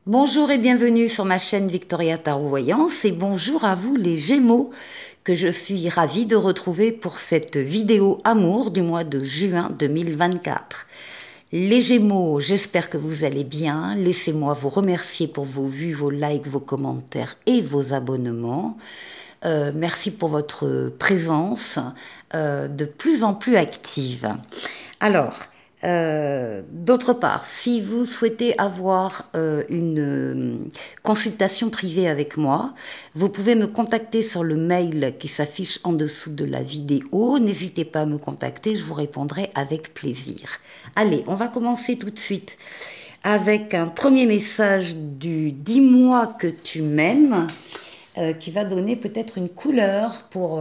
Bonjour et bienvenue sur ma chaîne Victoria Tarot Voyance et bonjour à vous les Gémeaux que je suis ravie de retrouver pour cette vidéo amour du mois de juin 2024. Les Gémeaux, j'espère que vous allez bien. Laissez-moi vous remercier pour vos vues, vos likes, vos commentaires et vos abonnements. Merci pour votre présence de plus en plus active. Alors, d'autre part, si vous souhaitez avoir une consultation privée avec moi, vous pouvez me contacter sur le mail qui s'affiche en dessous de la vidéo. N'hésitez pas à me contacter, je vous répondrai avec plaisir. Allez, on va commencer tout de suite avec un premier message du « Dis-moi que tu m'aimes » qui va donner peut-être une couleur pour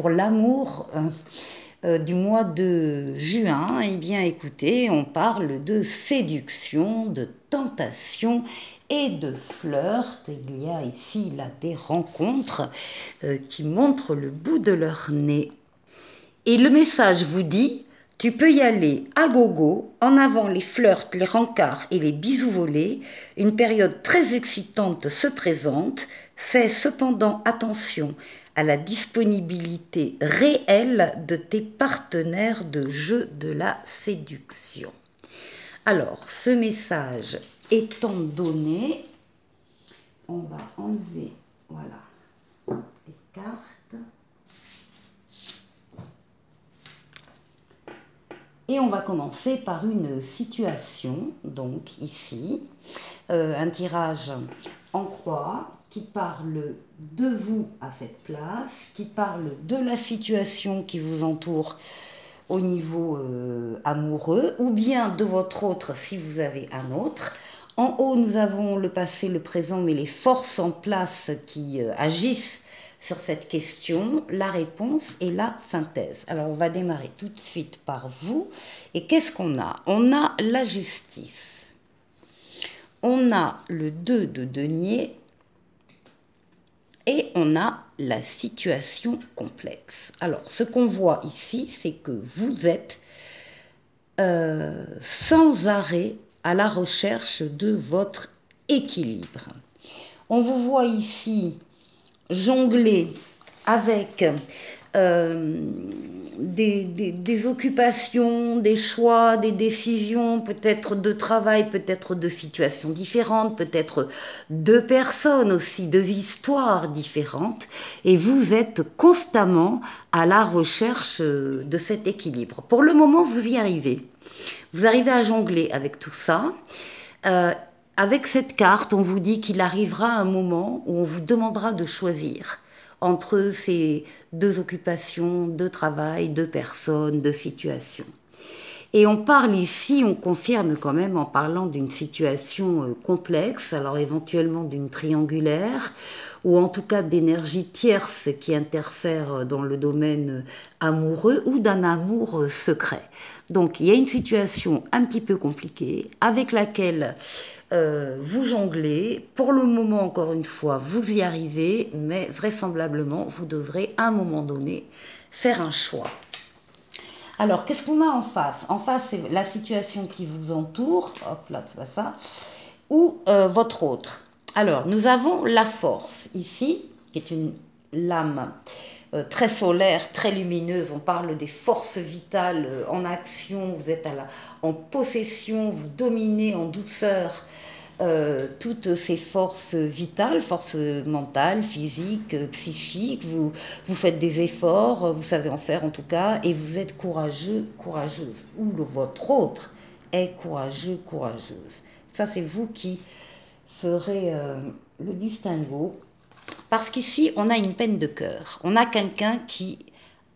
l'amour du mois de juin. Eh bien, écoutez, on parle de séduction, de tentation et de flirt. Il y a ici là des rencontres qui montrent le bout de leur nez. Et le message vous dit: tu peux y aller à gogo, en avant les flirts, les rencarts et les bisous volés. Une période très excitante se présente. Fais cependant attention à la disponibilité réelle de tes partenaires de jeu de la séduction. Alors, ce message étant donné, on va enlever, voilà, les cartes. Et on va commencer par une situation, donc ici, un tirage en croix qui parle de vous à cette place, qui parle de la situation qui vous entoure au niveau amoureux, ou bien de votre autre si vous avez un autre. En haut, nous avons le passé, le présent, mais les forces en place qui agissent sur cette question, la réponse et la synthèse. Alors, on va démarrer tout de suite par vous. Et qu'est-ce qu'on a? On a la justice. On a le 2 de denier. Et on a la situation complexe. Alors, ce qu'on voit ici, c'est que vous êtes sans arrêt à la recherche de votre équilibre. On vous voit ici jongler avec des occupations, des choix, des décisions, peut-être de travail, peut-être de situations différentes, peut-être de personnes aussi, de histoires différentes, et vous êtes constamment à la recherche de cet équilibre. Pour le moment, vous y arrivez. Vous arrivez à jongler avec tout ça. Avec cette carte, on vous dit qu'il arrivera un moment où on vous demandera de choisir entre ces deux occupations, de travail, de personnes, de situations. Et on parle ici, on confirme quand même en parlant d'une situation complexe, alors éventuellement d'une triangulaire, ou en tout cas d'énergie tierce qui interfère dans le domaine amoureux ou d'un amour secret. Donc il y a une situation un petit peu compliquée avec laquelle vous jonglez. Pour le moment, encore une fois, vous y arrivez, mais vraisemblablement, vous devrez à un moment donné faire un choix. Alors, qu'est-ce qu'on a en face? En face, c'est la situation qui vous entoure. Hop là, c'est pas ça. Ou votre autre. Alors, nous avons la force ici, qui est une lame très solaire, très lumineuse. On parle des forces vitales en action. Vous êtes en possession, vous dominez en douceur toutes ces forces vitales, forces mentales, physiques, psychiques. Vous faites des efforts, vous savez en faire en tout cas, et vous êtes courageux, courageuse. Ou votre autre est courageux, courageuse. Ça, c'est vous qui ferez le distinguo. Parce qu'ici, on a une peine de cœur. On a quelqu'un qui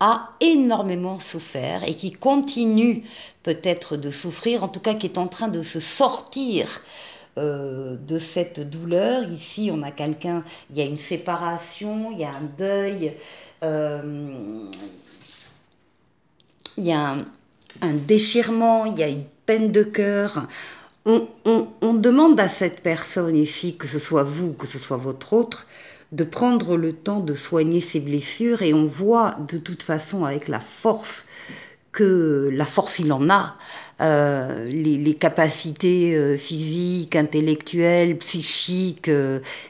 a énormément souffert et qui continue peut-être de souffrir, en tout cas qui est en train de se sortir de cette douleur. Ici, on a quelqu'un, il y a une séparation, il y a un deuil, il y a un déchirement, il y a une peine de cœur. On demande à cette personne ici, que ce soit vous, que ce soit votre autre, de prendre le temps de soigner ses blessures, et on voit de toute façon avec la force que la force il en a, les capacités physiques, intellectuelles, psychiques,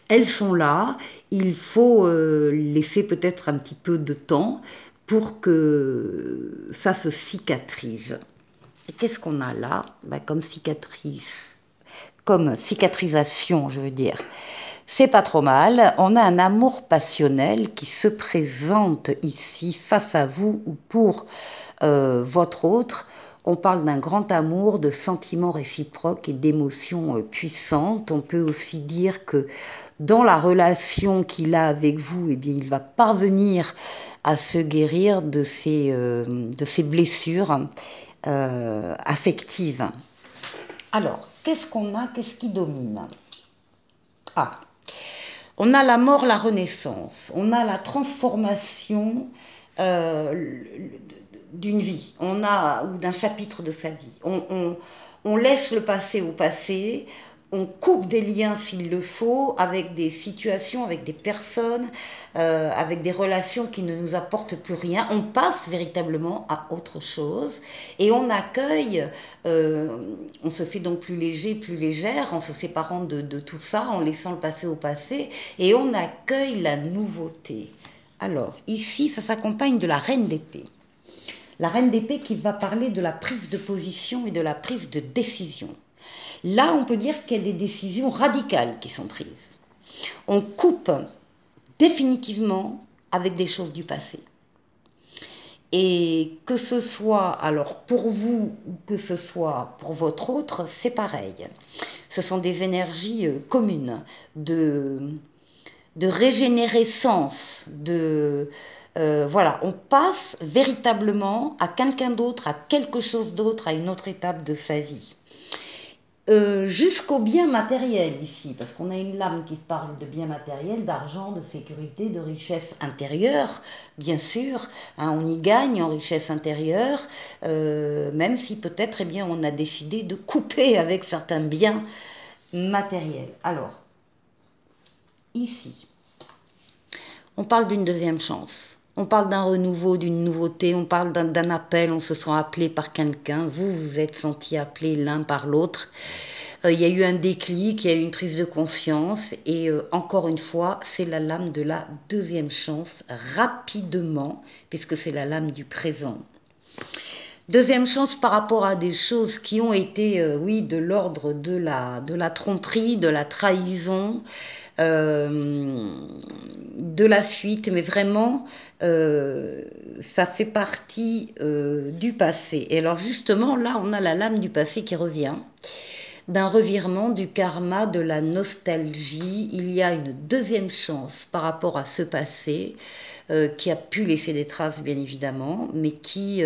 elles sont là. Il faut laisser peut-être un petit peu de temps pour que ça se cicatrise. Et qu'est-ce qu'on a là? Ben, comme cicatrice, comme cicatrisation, je veux dire. C'est pas trop mal. On a un amour passionnel qui se présente ici face à vous ou pour votre autre. On parle d'un grand amour, de sentiments réciproques et d'émotions puissantes. On peut aussi dire que dans la relation qu'il a avec vous, eh bien, il va parvenir à se guérir de ses blessures affectives. Alors, qu'est-ce qu'on a? Qu'est-ce qui domine? Ah, on a la mort, la renaissance, on a la transformation d'une vie, ou d'un chapitre de sa vie. On laisse le passé au passé, on coupe des liens s'il le faut, avec des situations, avec des personnes, avec des relations qui ne nous apportent plus rien. On passe véritablement à autre chose et on accueille, on se fait donc plus léger, plus légère en se séparant de tout ça, en laissant le passé au passé, et on accueille la nouveauté. Alors, ici, ça s'accompagne de la reine d'épée. La reine d'épée qui va parler de la prise de position et de la prise de décision. Là, on peut dire qu'il y a des décisions radicales qui sont prises. On coupe définitivement avec des choses du passé. Et que ce soit alors pour vous ou que ce soit pour votre autre, c'est pareil. Ce sont des énergies communes de régénérescence, voilà, on passe véritablement à quelqu'un d'autre, à quelque chose d'autre, à une autre étape de sa vie. Jusqu'au bien matériel ici, parce qu'on a une lame qui parle de bien matériel, d'argent, de sécurité, de richesse intérieure, bien sûr, hein, on y gagne en richesse intérieure, même si peut-être on a décidé de couper avec certains biens matériels. Alors, ici, on parle d'une deuxième chance. On parle d'un renouveau, d'une nouveauté, on parle d'un appel, on se sent appelé par quelqu'un, vous vous êtes sentis appelés l'un par l'autre. Il y a eu un déclic, il y a eu une prise de conscience et encore une fois, c'est la lame de la deuxième chance, rapidement, puisque c'est la lame du présent. Deuxième chance par rapport à des choses qui ont été, oui, de l'ordre de la tromperie, de la trahison, de la fuite, mais vraiment, ça fait partie du passé. Et alors justement, là, on a la lame du passé qui revient, d'un revirement, du karma, de la nostalgie. Il y a une deuxième chance par rapport à ce passé, qui a pu laisser des traces, bien évidemment, mais qui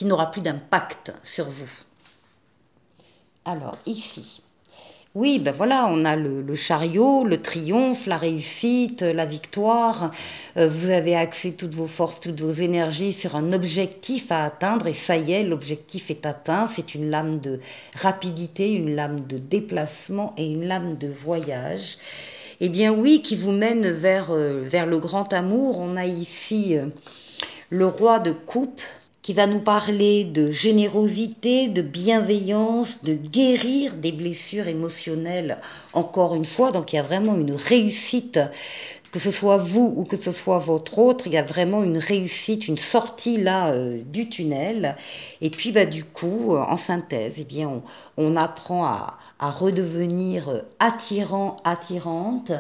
n'aura plus d'impact sur vous. Alors, ici... Oui, ben voilà, on a le chariot, le triomphe, la réussite, la victoire. Vous avez axé toutes vos forces, toutes vos énergies sur un objectif à atteindre et ça y est, l'objectif est atteint. C'est une lame de rapidité, une lame de déplacement et une lame de voyage. Eh bien oui, qui vous mène vers le grand amour. On a ici le roi de coupe, qui va nous parler de générosité, de bienveillance, de guérir des blessures émotionnelles, encore une fois. Donc il y a vraiment une réussite, que ce soit vous ou que ce soit votre autre, il y a vraiment une réussite, une sortie là du tunnel. Et puis du coup, en synthèse, eh bien, on apprend à redevenir attirant, attirante,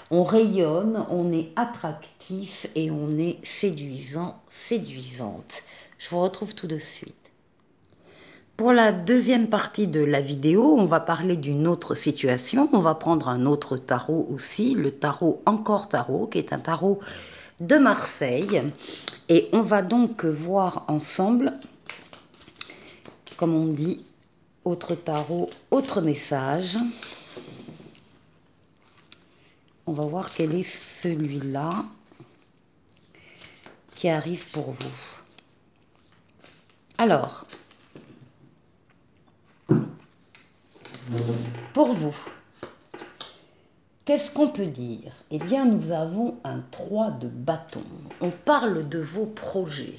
on rayonne, on est attractif et on est séduisant, séduisante. Je vous retrouve tout de suite. Pour la deuxième partie de la vidéo, on va parler d'une autre situation. On va prendre un autre tarot aussi, le tarot Encore Tarot, qui est un tarot de Marseille. Et on va donc voir ensemble, comme on dit, autre tarot, autre message. On va voir quel est celui-là qui arrive pour vous. Alors, pour vous, qu'est-ce qu'on peut dire? Eh bien, nous avons un 3 de bâton. On parle de vos projets.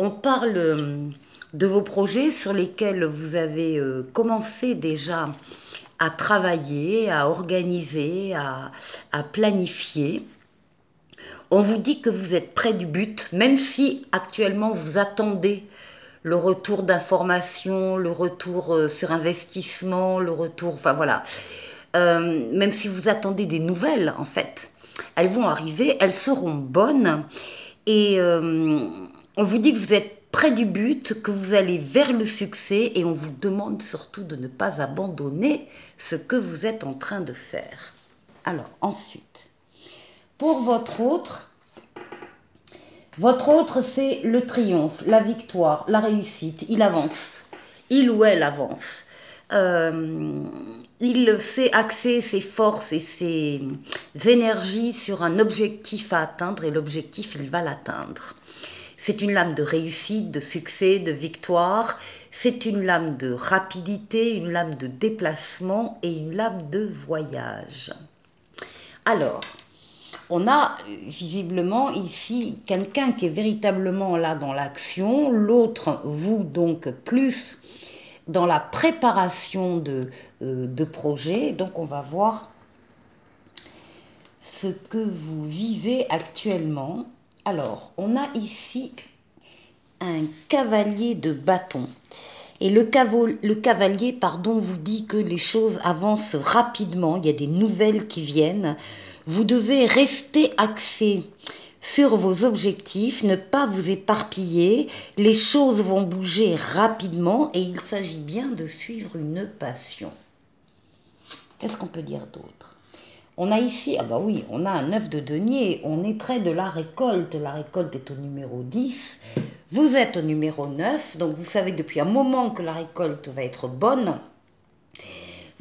On parle de vos projets sur lesquels vous avez commencé déjà à travailler, à organiser, à planifier. On vous dit que vous êtes près du but, même si actuellement vous attendez le retour d'informations, le retour sur investissement, le retour, enfin voilà. Même si vous attendez des nouvelles, en fait, elles vont arriver, elles seront bonnes. Et on vous dit que vous êtes près du but, que vous allez vers le succès, et on vous demande surtout de ne pas abandonner ce que vous êtes en train de faire. Alors, ensuite, pour votre autre, c'est le triomphe, la victoire, la réussite. Il avance, il ou elle avance. Il sait axer ses forces et ses énergies sur un objectif à atteindre, et l'objectif, il va l'atteindre. C'est une lame de réussite, de succès, de victoire. C'est une lame de rapidité, une lame de déplacement et une lame de voyage. Alors, on a visiblement ici quelqu'un qui est véritablement là dans l'action, l'autre, vous donc, plus dans la préparation de projets. Donc on va voir ce que vous vivez actuellement. Alors, on a ici un cavalier de bâton. Et le cavalier, pardon, vous dit que les choses avancent rapidement, il y a des nouvelles qui viennent. Vous devez rester axé sur vos objectifs, ne pas vous éparpiller. Les choses vont bouger rapidement et il s'agit bien de suivre une passion. Qu'est-ce qu'on peut dire d'autre? On a ici, ah bah oui, on a un œuf de denier, on est près de la récolte est au numéro 10, vous êtes au numéro 9, donc vous savez depuis un moment que la récolte va être bonne.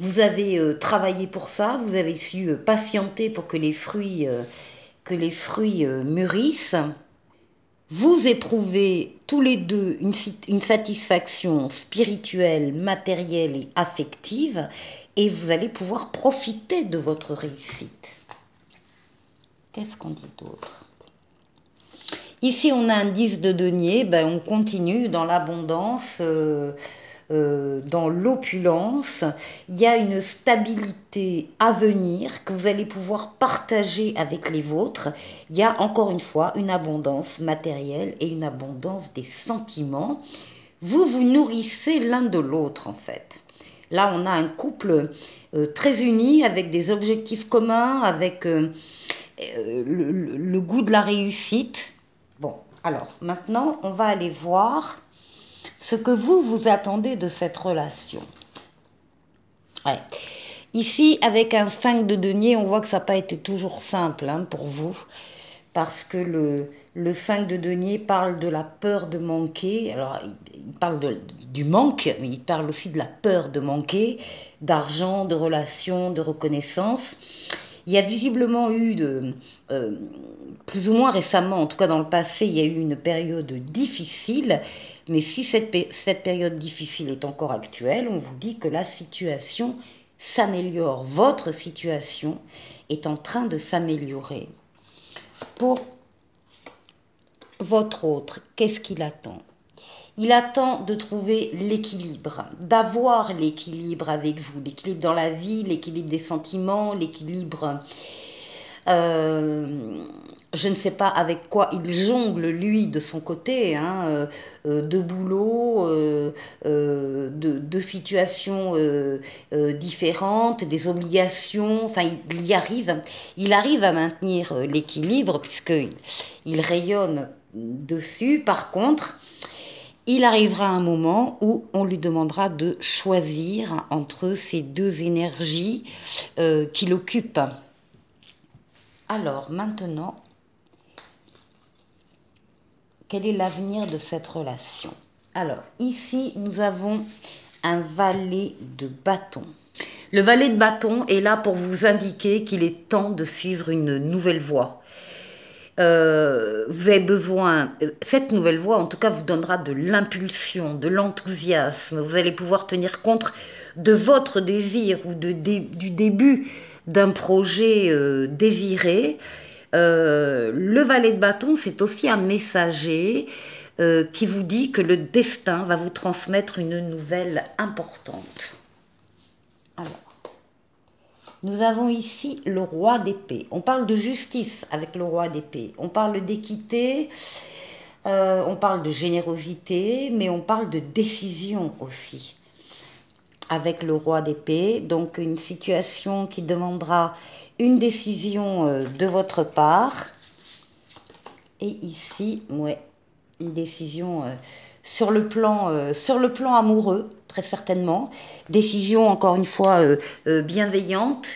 Vous avez travaillé pour ça, vous avez su patienter pour que les fruits mûrissent. Vous éprouvez tous les deux une satisfaction spirituelle, matérielle et affective, et vous allez pouvoir profiter de votre réussite. Qu'est-ce qu'on dit d'autre? Ici, on a un 10 de denier, ben, on continue dans l'abondance, dans l'opulence. Il y a une stabilité à venir que vous allez pouvoir partager avec les vôtres. Il y a encore une fois une abondance matérielle et une abondance des sentiments. Vous vous nourrissez l'un de l'autre en fait. Là, on a un couple très uni avec des objectifs communs, avec le goût de la réussite. Bon, alors maintenant, on va aller voir ce que vous attendez de cette relation. Ouais. Ici, avec un 5 de denier, on voit que ça n'a pas été toujours simple hein, pour vous, parce que le 5 de denier parle de la peur de manquer. Alors, il parle du manque, mais il parle aussi de la peur de manquer, d'argent, de relations, de reconnaissance. Il y a visiblement eu, plus ou moins récemment, en tout cas dans le passé, il y a eu une période difficile. Mais si cette période difficile est encore actuelle, on vous dit que la situation s'améliore. Votre situation est en train de s'améliorer. Pour votre autre, qu'est-ce qu'il attend? Il attend de trouver l'équilibre, d'avoir l'équilibre avec vous, l'équilibre dans la vie, l'équilibre des sentiments, l'équilibre, je ne sais pas avec quoi il jongle lui de son côté, hein, de boulot, de situations différentes, des obligations, enfin il arrive à maintenir l'équilibre puisqu'il rayonne dessus. Par contre, il arrivera un moment où on lui demandera de choisir entre ces deux énergies qui l'occupent. Alors maintenant, quel est l'avenir de cette relation? Alors ici, nous avons un valet de bâton. Le valet de bâton est là pour vous indiquer qu'il est temps de suivre une nouvelle voie. Vous avez besoin, cette nouvelle voie en tout cas vous donnera de l'impulsion, de l'enthousiasme, vous allez pouvoir tenir compte de votre désir ou du début d'un projet désiré. Le valet de bâton c'est aussi un messager, qui vous dit que le destin va vous transmettre une nouvelle importante. Alors, nous avons ici le roi d'épée. On parle de justice avec le roi d'épée. On parle d'équité, on parle de générosité, mais on parle de décision aussi avec le roi d'épée. Donc une situation qui demandera une décision de votre part. Et ici, ouais, une décision sur le plan amoureux, très certainement. Décision, encore une fois, bienveillante.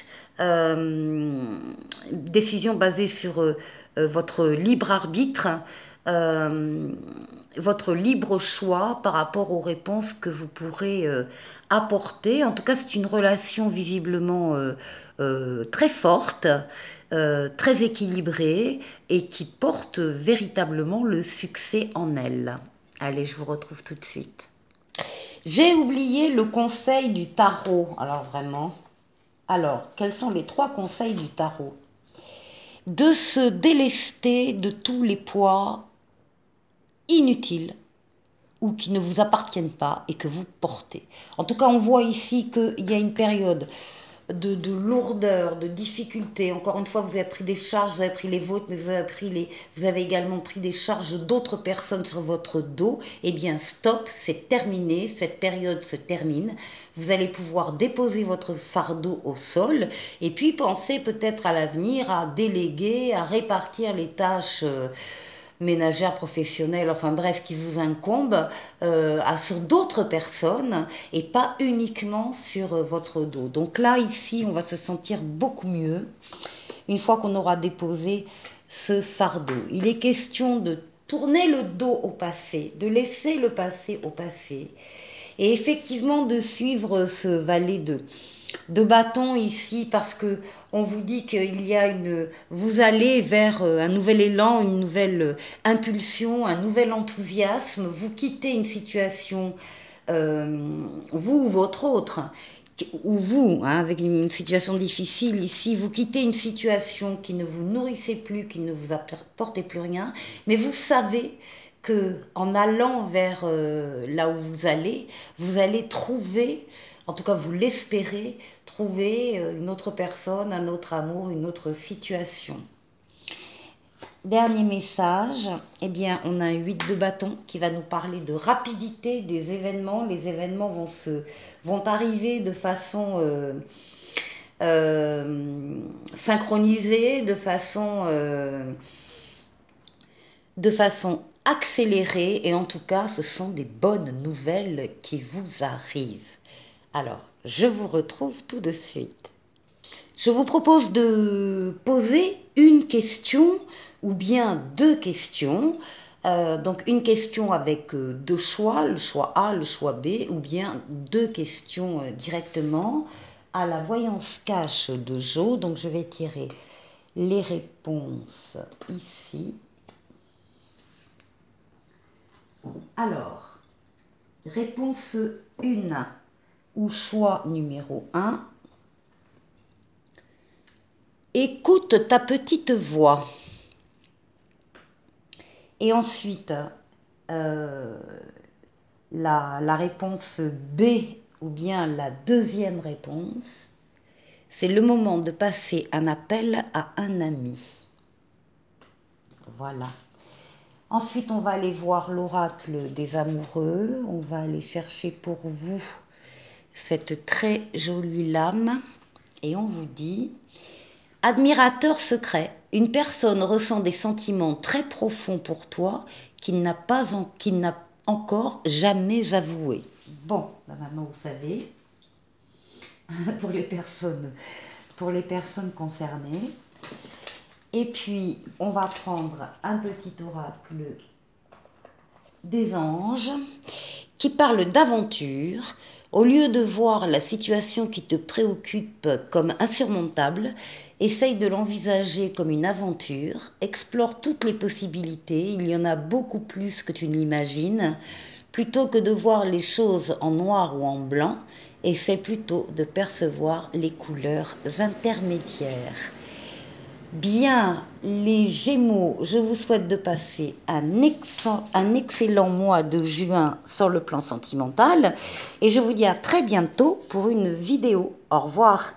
Décision basée sur votre libre arbitre, votre libre choix par rapport aux réponses que vous pourrez apporter. En tout cas, c'est une relation visiblement très forte, très équilibrée et qui porte véritablement le succès en elle. Allez, je vous retrouve tout de suite. J'ai oublié le conseil du tarot. Alors vraiment, alors quels sont les 3 conseils du tarot? De se délester de tous les poids inutiles ou qui ne vous appartiennent pas et que vous portez. En tout cas, on voit ici qu'il y a une période de lourdeur, de difficulté. Encore une fois, vous avez pris des charges, vous avez pris les vôtres, mais vous avez également pris des charges d'autres personnes sur votre dos. Eh bien, stop, c'est terminé, cette période se termine. Vous allez pouvoir déposer votre fardeau au sol et puis penser peut-être à l'avenir, à déléguer, à répartir les tâches ménagères, professionnelles, enfin bref, qui vous incombent sur d'autres personnes et pas uniquement sur votre dos. Donc là, ici, on va se sentir beaucoup mieux une fois qu'on aura déposé ce fardeau. Il est question de tourner le dos au passé, de laisser le passé au passé et effectivement de suivre ce valet de bâton ici parce que on vous dit qu'il y a vous allez vers un nouvel élan, une nouvelle impulsion, un nouvel enthousiasme, vous quittez une situation, vous ou votre autre, ou vous, hein, avec une situation difficile ici, vous quittez une situation qui ne vous nourrissait plus, qui ne vous apportait plus rien, mais vous savez que en allant vers là où vous allez trouver, en tout cas vous l'espérez, trouver une autre personne, un autre amour, une autre situation. Dernier message, eh bien on a un 8 de bâton qui va nous parler de rapidité des événements. Les événements vont arriver de façon synchronisée, de façon accélérée, et en tout cas ce sont des bonnes nouvelles qui vous arrivent. Alors, je vous retrouve tout de suite. Je vous propose de poser une question ou bien 2 questions. Donc une question avec 2 choix, le choix A, le choix B, ou bien 2 questions directement à la voyance cache de Jo. Donc je vais tirer les réponses ici. Alors, réponse 1 ou choix numéro 1. Écoute ta petite voix. Et ensuite, la réponse B ou bien la deuxième réponse, c'est le moment de passer un appel à un ami. Voilà. Ensuite, on va aller voir l'oracle des amoureux. On va aller chercher pour vous cette très jolie lame. Et on vous dit, admirateur secret, une personne ressent des sentiments très profonds pour toi qu'il n'a encore jamais avoués. Bon, là maintenant vous savez, pour les personnes concernées. Et puis, on va prendre un petit oracle des anges qui parle d'aventure. Au lieu de voir la situation qui te préoccupe comme insurmontable, essaye de l'envisager comme une aventure, explore toutes les possibilités, il y en a beaucoup plus que tu ne l'imagines. Plutôt que de voir les choses en noir ou en blanc, essaie plutôt de percevoir les couleurs intermédiaires. Bien, les Gémeaux, je vous souhaite de passer un excellent mois de juin sur le plan sentimental et je vous dis à très bientôt pour une vidéo. Au revoir.